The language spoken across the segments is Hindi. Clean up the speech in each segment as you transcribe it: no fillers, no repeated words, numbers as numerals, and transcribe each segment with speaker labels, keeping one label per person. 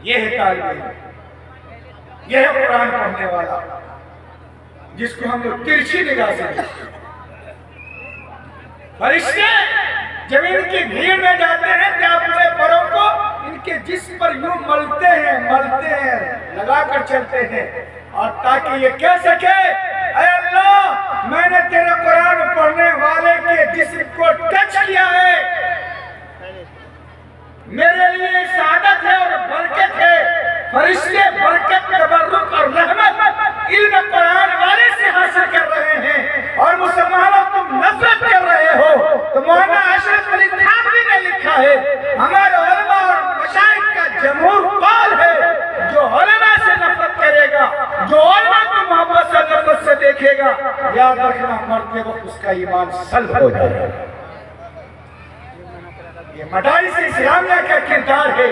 Speaker 1: ये है तालिब, ये है कुरान पढ़ने वाला, जिसको हम लोग तिरछी निगाह से देखते हैं। फरिश्ते जब इनकी भीड़ में जाते हैं तो अपने परों को इनके जिस्म पर यूं मलते हैं, लगा कर चलते हैं, और ताकि ये कह सके, ऐ अल्लाह, मैंने तेरे कुरान पढ़ने वाले के जिस्म को टच किया है, मेरे लिए सादत है और बरकत है। फरिश्ते बरकत, तबर्रुक और रहमत इल्म कुरान वाले से हासिल कर रहे हैं, और मुसलमानों तुम नफरत कर रहे हो। तो मौलाना अशरफ अली थानवी ने लिखा है, हमारे उलमा और मशाइख का जमहूर कौल है, जो उलमा से नफरत करेगा, जो उलमा को मोहब्बत से नफरत से देखेगा, याद रखना मरते वक्त उसका ईमान सल्ब हो जाएगा। ये मदारिस इस्लामिया का किरदार है,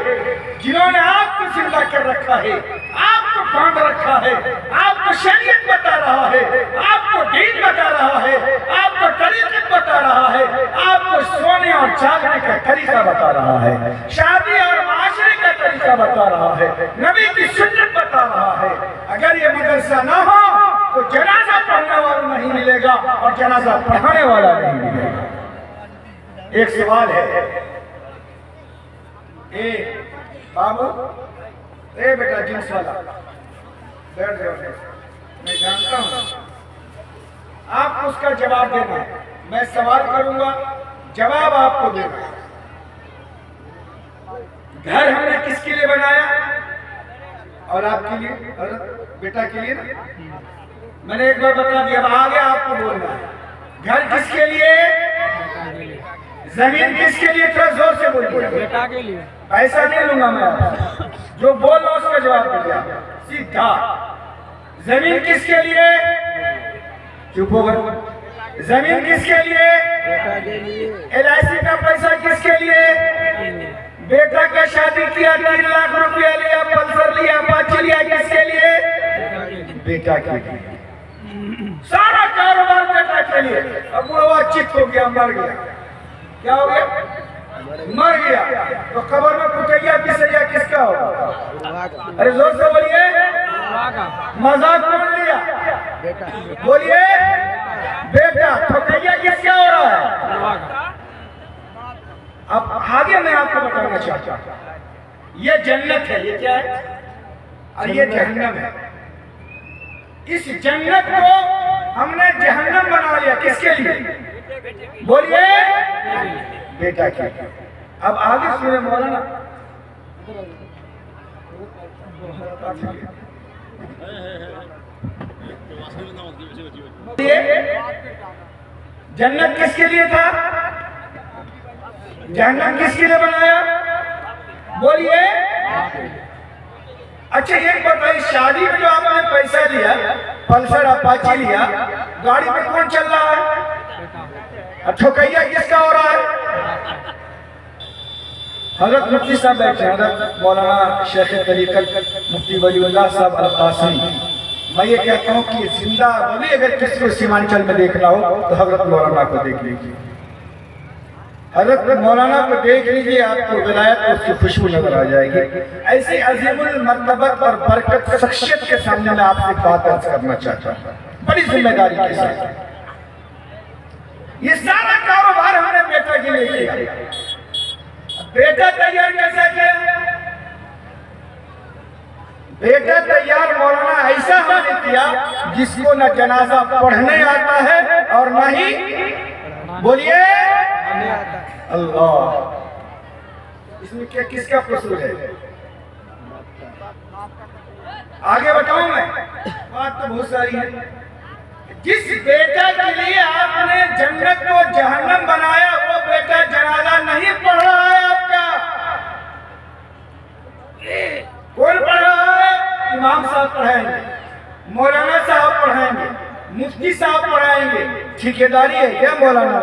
Speaker 1: जिन्होंने आपको जिंदा कर रखा है, आपको बांध रखा है, आपको शरीयत बता रहा है, आपको दीन बता रहा है, आपको तरीक़त बता रहा है, आपको सोने और जागने का तरीका बता रहा है, शादी और माशरे का तरीका बता रहा है, नबी की सुन्नत बता रहा है। अगर ये मदरसा ना हो तो जनाजा पढ़ने वाला नहीं मिलेगा और जनाजा पढ़ाने वाला नहीं मिलेगा। एक सवाल है, ए बाबू, ए बेटा जींस वाला, बैठ जाओ, मैं जानता हूं आपको उसका जवाब देना है। मैं सवाल करूंगा, जवाब आपको देना है। घर हमने किसके लिए बनाया? और आपके लिए और बेटा के लिए ना? मैंने एक बार बता दिया, अब आगे आपको बोलना है। घर किसके लिए? जमीन किसके लिए? थोड़ा जोर से बोलिए।
Speaker 2: बेटा के लिए।
Speaker 1: पैसा नहीं लूंगा मैं, जो बोल रहा उसका जवाब दीजिए सीधा। जमीन किसके लिए? चुप हो गए। जमीन किसके लिए?
Speaker 2: बेटा के लिए।
Speaker 1: LIC का पैसा किसके लिए? बेटा का शादी किया, 3 लाख रुपया लिया, पल्सर लिया, अपाची लिया, किसके लिए? बेटा के लिए। सारा कारोबार बेटा के लिए। अब बुढ़वा चित हो गया, मर गया। क्या हो गया? मर गया। तो कब्र में कुटैया पिसैया किसका होगा? अरे जोर से बोलिए। मजाक कौन लिया? बोलिए। बेटा। ठोकैया किसका हो रहा है? अब आगे मैं आपको बताना चाहता हूं, ये जन्नत है, ये क्या है और ये जहन्नम है। इस जन्नत को हमने जहन्नम बना लिया, किसके लिए? बोलिए। बेटा के। अब आगे सुने मौलाना, जन्नत किसके लिए था? जहन्नम किसके लिए बनाया? बोलिए। अच्छा एक बताइए, शादी में जो आपने पैसा लिया, पल्सर अपाची लिया, गाड़ी में कौन चल रहा है? ठोकैया किसका हो रहा है? हजरत मुफ्ती साहब बैठे, हजरत मौलाना शेख तरीक़त मुफ्ती वलीउल्लाह साहब अल-कासिमी। मैं ये कहता हूँ कि जिंदा वली अगर किसी को सीमांचल में देखना हो तो हजरत मौलाना को देख लीजिए। हजरत मौलाना को देख लीजिए, आपको विलायत और उसकी खुशबू नजर आ जाएगी। ऐसी अजीमुल मर्तबत और बरकत शख्सियत के सामने मैं आपसे बात अर्ज करना चाहता हूँ, बड़ी जिम्मेदारी के साथ। ये सारा कारोबार हमने बेटा के लिए किया। बेटा तैयार कैसे किया? बेटा तैयार मौलाना ऐसा हमने किया जिसको न जनाजा पढ़ने आता है और न ही, बोलिए, अल्लाह। इसमें क्या किसका कसूर है? आगे बताऊं मैं, बात तो बहुत सारी है। जिस बेटा के लिए आपने जन्नत को जहन्नम बनाया, वो बेटा जनाजा नहीं पढ़ रहा है आपका। कौन पढ़ रहा है? इमाम साहब पढ़ाएंगे, मौलाना साहब पढ़ाएंगे, मुफ्ती साहब पढ़ाएंगे। ठेकेदारी है क्या मौलाना?